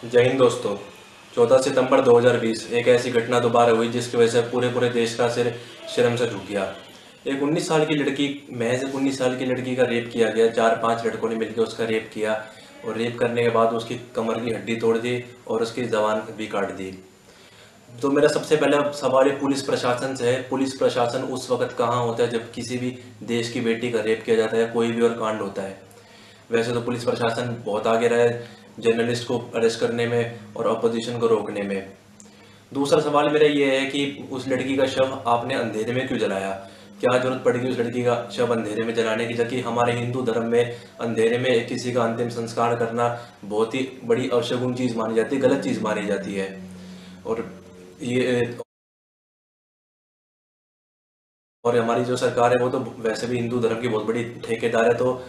जय हिंद दोस्तों। 14 सितंबर 2020 एक ऐसी घटना दोबारा हुई जिसकी वजह से पूरे पूरे देश का सिर शर्म से झुक गया। एक 19 साल की लड़की, महज एक 19 साल की लड़की का रेप किया गया। 4-5 लड़कों ने मिलकर उसका रेप किया और रेप करने के बाद उसकी कमर की हड्डी तोड़ दी और उसकी जबान भी काट दी। तो मेरा सबसे पहला सवाल है पुलिस प्रशासन से है। पुलिस प्रशासन उस वक्त कहाँ होता है जब किसी भी देश की बेटी का रेप किया जाता है, कोई भी और कांड होता है। वैसे तो पुलिस प्रशासन बहुत आगे रहा है जर्नलिस्ट को अरेस्ट करने में और अपोजिशन को रोकने में। दूसरा सवाल मेरा ये है कि उस लड़की का शव आपने अंधेरे में क्यों जलाया? क्या जरूरत पड़ेगी उस लड़की का शव अंधेरे में जलाने की, जबकि हमारे हिंदू धर्म में अंधेरे में किसी का अंतिम संस्कार करना बहुत ही बड़ी अवशगुन चीज मानी जाती है, गलत चीज मानी जाती है। और ये और हमारी जो सरकार है वो तो वैसे भी हिंदू धर्म की बहुत बड़ी ठेकेदार है। तो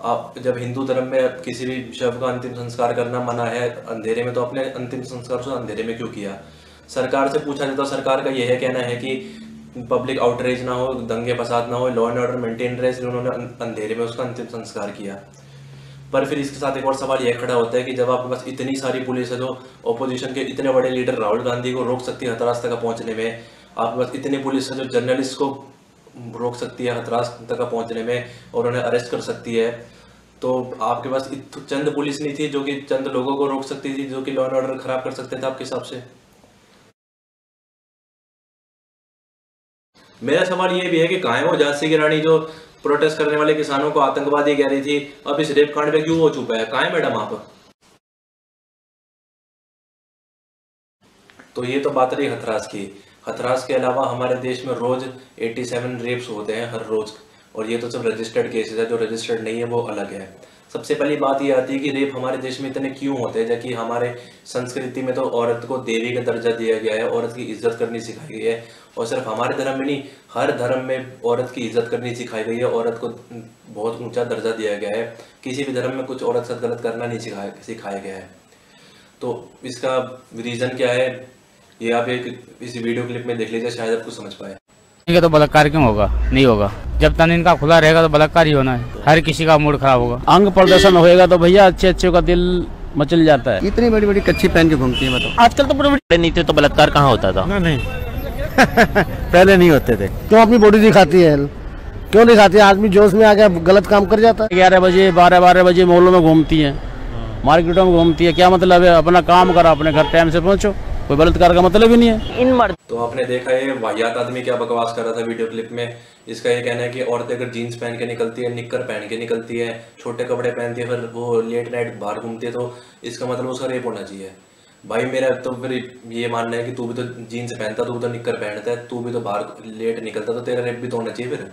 आप जब हिंदू धर्म में किसी भी शव का अंतिम संस्कार करना मना है अंधेरे में, तो अपने अंतिम संस्कार को अंधेरे में क्यों किया? सरकार से पूछा जाए तो सरकार का यह कहना है कि पब्लिक आउटरीच ना हो, दंगे फसाद ना हो, लॉ एंड ऑर्डर मेंटेन रहे, इसलिए उन्होंने अंधेरे में उसका अंतिम संस्कार किया। पर फिर इसके साथ एक और सवाल यह खड़ा होता है कि जब आपके पास इतनी सारी पुलिस है जो ओपोजिशन के इतने बड़े लीडर राहुल गांधी को रोक सकती है हथरास तक पहुंचने में, आपके पास इतनी पुलिस है जो जर्नलिस्ट को रोक सकती है हथरास तक पहुंचने में और उन्हें अरेस्ट कर सकती है, तो आपके पास चंद पुलिस नहीं थी जो कि चंद लोगों को रोक सकती थी, जो कि लॉ एंड ऑर्डर खराब कर सकते थे आपके हिसाब से? मेरा सवाल ये भी है कि कहाँ है वो झांसी की रानी जो प्रोटेस्ट करने वाले किसानों को आतंकवादी कह रही थी? अब इस रेप कांड पे क्यों वो चुप है? कहाँ है मैडम आप? तो ये तो बात रही हथरास की। हथरास के अलावा हमारे देश में रोज 87 रेप्स होते हैं हर रोज, और ये तो सब रजिस्टर्ड केसेस है, जो रजिस्टर्ड नहीं है वो अलग है। सबसे पहली बात ये आती है कि रेप हमारे देश में इतने क्यों होते हैं, जबकि हमारे संस्कृति में तो औरत को देवी का दर्जा दिया गया है, औरत की इज्जत करनी सिखाई गई है। और सिर्फ हमारे धर्म में नहीं, हर धर्म में औरत की इज्जत करनी सिखाई गई है, औरत को बहुत ऊंचा दर्जा दिया गया है। किसी भी धर्म में कुछ औरत साथ गलत करना नहीं सिखाया गया है। तो इसका रीजन क्या है, ये आप एक इस वीडियो क्लिप में देख लीजिए, शायद आपको समझ पाए। ठीक है, तो बलात्कार क्यों होगा? नहीं होगा। जब तन इनका खुला रहेगा तो बलात्कार ही होना है। हर किसी का मूड खराब होगा। अंग प्रदर्शन होएगा तो भैया अच्छे अच्छे का दिल मचल जाता है। इतनी बड़ी बड़ी कच्ची पहन के घूमती है बताओ। आजकल तो पूरे नहीं थे तो बलात्कार कहाँ होता था? नहीं पहले नहीं होते थे। क्यों अपनी बॉडी दिखाती है? क्यों दिखाती है? आदमी जोश में आ गया गलत काम कर जाता है। 11 बजे 12 बजे मोहल्लों में घूमती है, मार्केटों में घूमती है। क्या मतलब है? अपना काम करो, अपने घर टाइम से पहुंचो। कोई बलात्कार का मतलब ही नहीं है। इन मर्द तो आपने देखा है वाहियात आदमी क्या बकवास कर रहा था वीडियो क्लिप में। इसका ये कहना है कि औरतें अगर जीन्स पहन के निकलती है, निक्कर पहन के निकलती है, छोटे कपड़े पहनती है, फिर वो लेट नाइट बाहर घूमती है, तो इसका मतलब उसका रेप होना चाहिए। भाई मेरा तो फिर ये मानना है कि तू भी तो जीन्स पहनता, तू भी तो निक्कर पहनता है, तू भी तो बाहर लेट निकलता, तो तेरा रेप भी तो होना चाहिए फिर।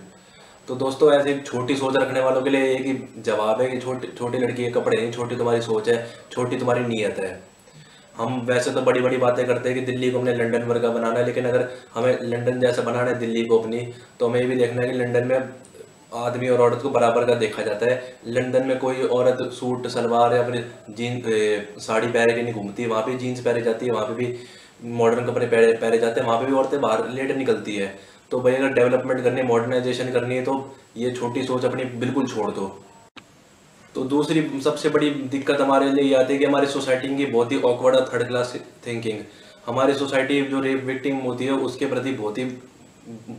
तो दोस्तों ऐसे छोटी सोच रखने वालों के लिए एक ही जवाब है कि छोटी छोटी लड़की के कपड़े नहीं, छोटी तुम्हारी सोच है, छोटी तुम्हारी नीयत है। हम वैसे तो बड़ी बड़ी बातें करते हैं कि दिल्ली को हमने लंदन वर्गा बनाना है, लेकिन अगर हमें लंदन जैसा बनाना है दिल्ली को अपनी, तो हमें ये भी देखना है कि लंदन में आदमी और औरत को बराबर का देखा जाता है। लंदन में कोई औरत सूट सलवार या फिर साड़ी पहन के नहीं घूमती, वहाँ पे जीन्स पहने जाती है, वहाँ पे भी मॉडर्न कपड़े पहने जाते हैं, वहाँ पे भी औरतें बाहर लेट निकलती है। तो भाई अगर डेवलपमेंट करनी है, मॉडर्नाइजेशन करनी है, तो ये छोटी सोच अपनी बिल्कुल छोड़ दो। तो दूसरी सबसे बड़ी दिक्कत हमारे लिए ये आती है कि हमारी सोसाइटी की बहुत ही ऑकवर्ड और थर्ड क्लास थिंकिंग। हमारी सोसाइटी जो रेप विक्टिम होती है उसके प्रति बहुत ही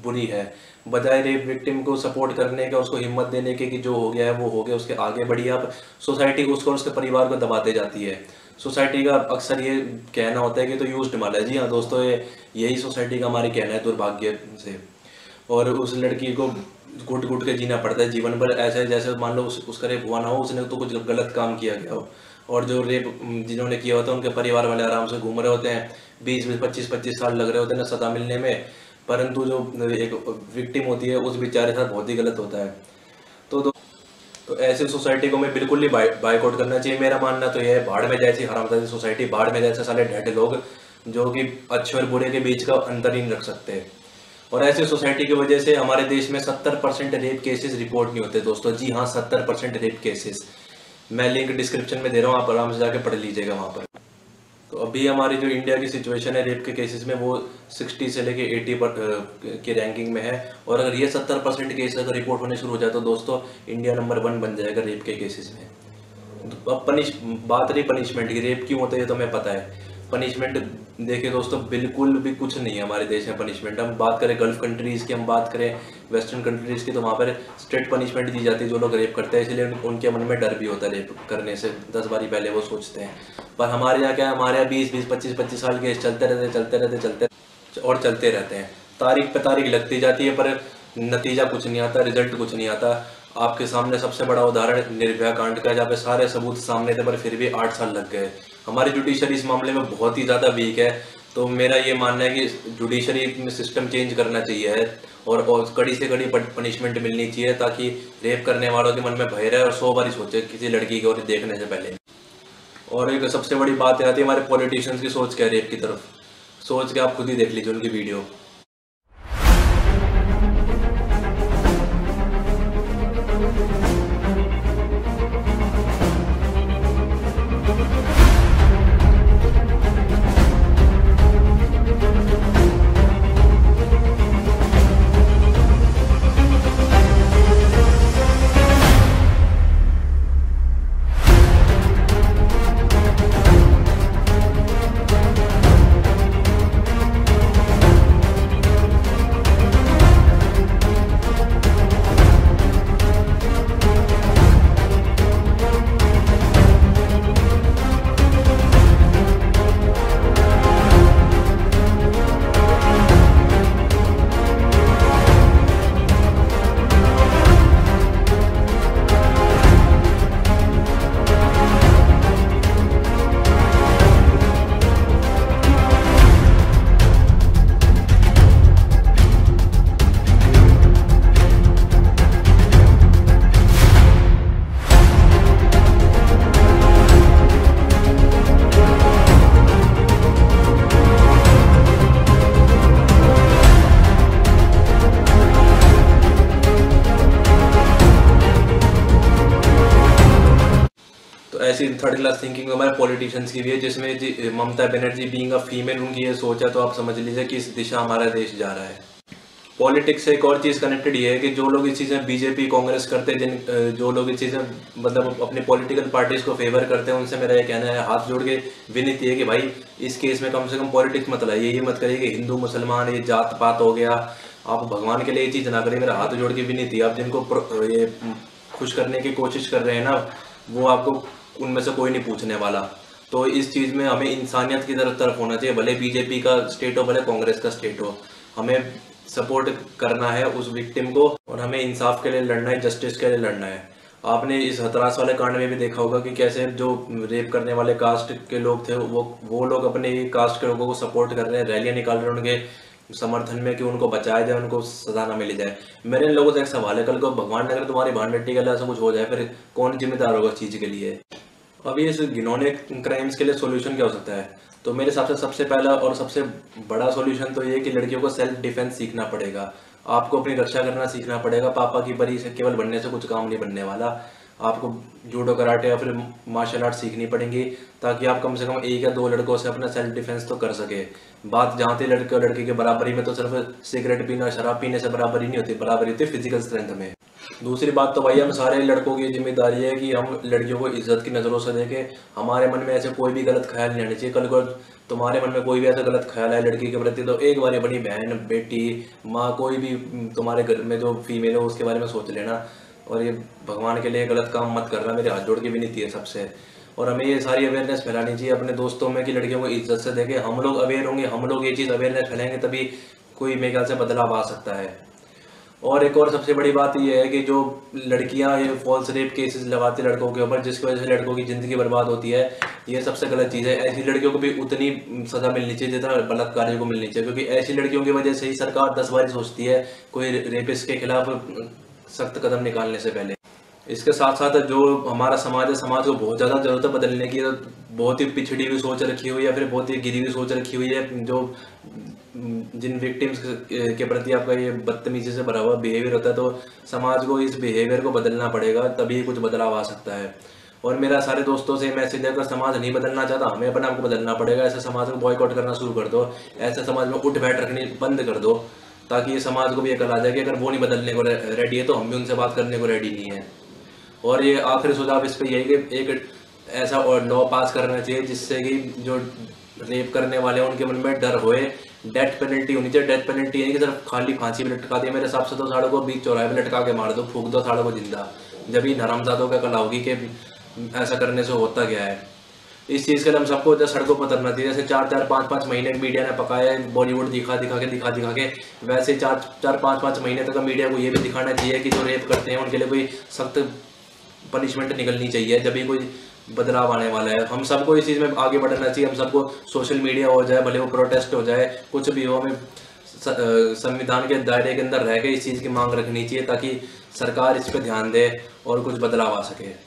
बुरी है। बजाय रेप विक्टिम को सपोर्ट करने का, उसको हिम्मत देने के कि जो हो गया है वो हो गया, उसके आगे बढ़िए आप, सोसाइटी उसको और उसके परिवार को दबाते जाती है। सोसाइटी का अक्सर ये कहना होता है कि तो यूज्ड माल है। जी हाँ दोस्तों, यही सोसाइटी का हमारी कहना है दुर्भाग्य से। और उस लड़की को घुट घुट के जीना पड़ता है जीवन भर, ऐसे जैसे मान लो उसका रेप हुआ ना हो, उसने तो कुछ गलत काम किया गया हो। और जो रेप जिन्होंने किया होता है उनके परिवार वाले आराम से घूम रहे होते हैं, 20-25 साल लग रहे होते हैं ना सजा मिलने में, परंतु जो एक विक्टिम होती है उस बेचारे साथ बहुत ही गलत होता है। तो ऐसी सोसाइटी को मैं बिल्कुल ही बाइकआउट करना चाहिए। मेरा मानना तो यह है, भाड़ में जैसी हरामजादी सोसाइटी, भाड़ में जैसे साले ढेढ़ लोग जो कि अच्छे और बुरे के बीच का अंतर ही नहीं रख सकते। और ऐसी सोसाइटी की वजह से हमारे देश में 70% रेप केसेस रिपोर्ट नहीं होते दोस्तों। जी हाँ, 70% रेप केसेस। मैं लिंक डिस्क्रिप्शन में दे रहा हूँ, आप आराम से जाके पढ़ लीजिएगा वहाँ पर। तो अभी हमारी जो इंडिया की सिचुएशन है रेप के केसेस में, वो 60 से लेके 80 की रैंकिंग में है। और अगर ये 70% केस अगर रिपोर्ट होने शुरू हो जाए तो दोस्तों इंडिया नंबर 1 बन जाएगा रेप के केसेस में। अब बात रही पनिशमेंट की, रेप क्यों होता है ये तो हमें पता है। पनिशमेंट देखिए दोस्तों, बिल्कुल भी कुछ नहीं है हमारे देश में पनिशमेंट। हम बात करें गल्फ कंट्रीज़ की, हम बात करें वेस्टर्न कंट्रीज़ की, तो वहाँ पर स्ट्रेट पनिशमेंट दी जाती है जो लोग रेप करते हैं, इसलिए उनके मन में डर भी होता है रेप करने से, 10 बारी पहले वो सोचते हैं। पर हमारे यहाँ क्या है, हमारे यहाँ 20-20, 25-25 साल केस चलते रहते और चलते रहते हैं। तारीख पे तारीख लगती जाती है पर नतीजा कुछ नहीं आता, रिजल्ट कुछ नहीं आता। आपके सामने सबसे बड़ा उदाहरण निर्भया कांड का है, जहाँ पे सारे सबूत सामने थे पर फिर भी 8 साल लग गए। हमारी जुडिशरी इस मामले में बहुत ही ज़्यादा वीक है। तो मेरा ये मानना है कि जुडिशरी में सिस्टम चेंज करना चाहिए है और कड़ी से कड़ी पनिशमेंट मिलनी चाहिए, ताकि रेप करने वालों के मन में भय रहे और 100 बार सोचे किसी लड़की की ओर देखने से पहले। और एक सबसे बड़ी बात आती है हमारे पॉलिटिशियंस की सोच क्या है रेप की तरफ। सोच के आप खुद ही देख लीजिए उनकी वीडियो। ऐसी थर्ड क्लास थिंकिंग हमारे पॉलिटिशियंस की भी है, जिसमें Mamata Banerjee being a female उनकी ये सोच है, तो आप समझ लीजिए कि इस दिशा हमारा देश जा रहा है। पॉलिटिक्स से एक और चीज़ कनेक्टेड ये है कि जो लोग इस चीज़ में बीजेपी कांग्रेस करते हैं, जो लोग इस चीज़ में मतलब अपने पॉलिटिकल पार्टीज को फेवर करते हैं, उनसे मेरा ये कहना है, हाथ जोड़ के विनती है कि भाई इस केस में कम से कम पॉलिटिक्स मत लाइए। ये मत करिए कि हिंदू मुसलमान ये जात पात हो गया, आप भगवान के लिए ये चीज़ ना करिए। मेरा हाथ जोड़ के विनती है, आप जिनको ये खुश करने की कोशिश कर रहे हैं ना, वो आपको उनमें से कोई नहीं पूछने वाला। तो इस चीज़ में हमें इंसानियत की तरफ होना चाहिए, भले बीजेपी का स्टेट हो भले कांग्रेस का स्टेट हो, हमें सपोर्ट करना है उस विक्टिम को और हमें इंसाफ के लिए लड़ना है, जस्टिस के लिए लड़ना है। आपने इस हथरास वाले कांड में भी देखा होगा कि कैसे जो रेप करने वाले कास्ट के लोग थे वो लोग अपने कास्ट के लोगों को सपोर्ट कर रहे हैं, रैलियाँ निकाल रहे हैं उनके समर्थन में कि उनको बचाया जाए, उनको सजा ना मिल जाए। मेरे इन लोगों से एक सवाल है, कल को भगवान अगर तुम्हारी भान मिट्टी के लिए ऐसा कुछ हो जाए, फिर कौन जिम्मेदार होगा इस चीज़ के लिए? अभी इस घिनौने क्राइम्स के लिए सोल्यूशन क्या हो सकता है? तो मेरे हिसाब से सबसे पहला और सबसे बड़ा सॉल्यूशन तो ये कि लड़कियों को सेल्फ डिफेंस सीखना पड़ेगा। आपको अपनी रक्षा करना सीखना पड़ेगा। पापा की परी से केवल बनने से कुछ काम नहीं बनने वाला। आपको जूडो कराटे या फिर मार्शल आर्ट सीखनी पड़ेंगी, ताकि आप कम से कम 1 या 2 लड़कों से अपना सेल्फ डिफेंस तो कर सके। बात जहाँ थी लड़के और लड़की के बराबरी में, तो सिर्फ सिगरेट पीना शराब पीने से बराबरी नहीं होती, बराबरी होती फिजिकल स्ट्रेंथ में। दूसरी बात तो भाई हम सारे लड़कों की जिम्मेदारी है कि हम लड़कियों को इज्जत की नज़रों से देखें। हमारे मन में ऐसे कोई भी गलत ख्याल नहीं आना चाहिए। कल को तुम्हारे मन में कोई भी ऐसा गलत ख्याल है लड़की के प्रति, तो एक बार अपनी बहन बेटी माँ कोई भी तुम्हारे घर में जो फीमेल है उसके बारे में सोच लेना। और ये भगवान के लिए गलत काम मत करना, मेरे हाथ जोड़ के विनती है सबसे। और हमें ये सारी अवेयरनेस फैलानी चाहिए अपने दोस्तों में कि लड़कियों को इज्जत से देखें। हम लोग अवेयर होंगे, हम लोग ये चीज़ अवेयरनेस फैलाएंगे, तभी कोई मेरे ख्याल से बदलाव आ सकता है। और एक और सबसे बड़ी बात ये है कि जो लड़कियां ये फॉल्स रेप केसेस लगाती लड़कों के ऊपर, जिसकी वजह से लड़कों की ज़िंदगी बर्बाद होती है, ये सबसे गलत चीज़ है। ऐसी लड़कियों को भी उतनी सज़ा मिलनी चाहिए जितना बलात्कारियों को मिलनी चाहिए, क्योंकि ऐसी लड़कियों की वजह से ही सरकार 10 बार सोचती है कोई रेपिस्ट के खिलाफ सख्त कदम निकालने से पहले। इसके साथ साथ जो हमारा समाज है, समाज को बहुत ज़्यादा ज़रूरत है बदलने की। बहुत ही पिछड़ी हुई सोच रखी हुई है, फिर बहुत ही गिरी हुई सोच रखी हुई है। जो जिन विक्टिम्स के प्रति आपका ये बदतमीजी से भरा हुआ बिहेवियर होता है, तो समाज को इस बिहेवियर को बदलना पड़ेगा, तभी कुछ बदलाव आ सकता है। और मेरा सारे दोस्तों से मैसेज है, अगर समाज नहीं बदलना चाहता, हमें अपने आप को बदलना पड़ेगा। ऐसे समाज को बॉयकॉट करना शुरू कर दो, ऐसे समाज में उठ बैठ रखनी बंद कर दो, ताकि ये समाज को भी ये कहा जाए कि अगर वो नहीं बदलने को रेडी है तो हम भी उनसे बात करने को रेडी नहीं है। और ये आखिरी सुझाव इस पर यही कि एक ऐसा और लॉ पास करना चाहिए जिससे कि जो रेप करने वाले हैं उनके मन में डर होए। डेथ पेनल्टी होनी चाहिए। डेथ पेनल्टी नहीं कि सिर्फ खाली फांसी पे लटका दिया। मेरे हिसाब से तो साड़ों को बीच चौराहे पे लटका के मार दो, फूंक दो साड़ों को जिंदा। जब ही हरामजादों का कला होगी कि ऐसा करने से होता क्या है। इस चीज़ के लिए हम सबको जैसे सड़कों पर उतरना चाहिए। जैसे 4-5 महीने मीडिया ने पकाया है बॉलीवुड दिखा के, वैसे 4-5 महीने तक मीडिया को ये भी दिखाना चाहिए कि जो रेप करते हैं उनके लिए कोई सख्त पनिशमेंट निकलनी चाहिए, जब भी कोई बदलाव आने वाला है। हम सबको इस चीज़ में आगे बढ़ना चाहिए। हम सबको सोशल मीडिया हो जाए, भले वो प्रोटेस्ट हो जाए, कुछ भी हो, हमें संविधान के दायरे के अंदर रह के इस चीज़ की मांग रखनी चाहिए ताकि सरकार इस पर ध्यान दे और कुछ बदलाव आ सके।